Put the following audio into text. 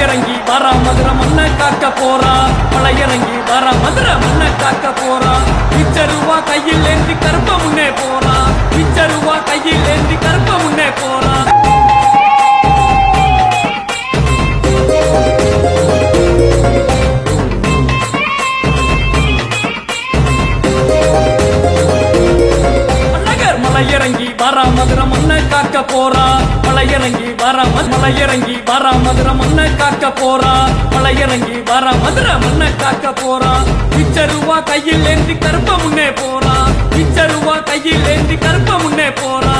இறங்கி வரா மதுரை மண்ணை காக்க போறா மலை இறங்கி வரா மதுரை மண்ணை காக்க போறா பிச்சருவா கையில் ஏந்தி கருப்ப முன்னே போறா பிச்சருவா கையில் ஏந்தி கருப்ப முன்னே போறா இறங்கி வரா மதுரை மண்ணை காக்க போறா மலை இறங்கி வரா மலை இறங்கி வரா மதுரை மண்ணை காக்க போறா மலை இறங்கி வரா மதுரை மண்ணை காக்க போறா பிச்சருவா கையில் ஏந்தி கருப்ப முன்னே போறா பிச்சருவா கையில் ஏந்தி கருப்ப முன்னே போறா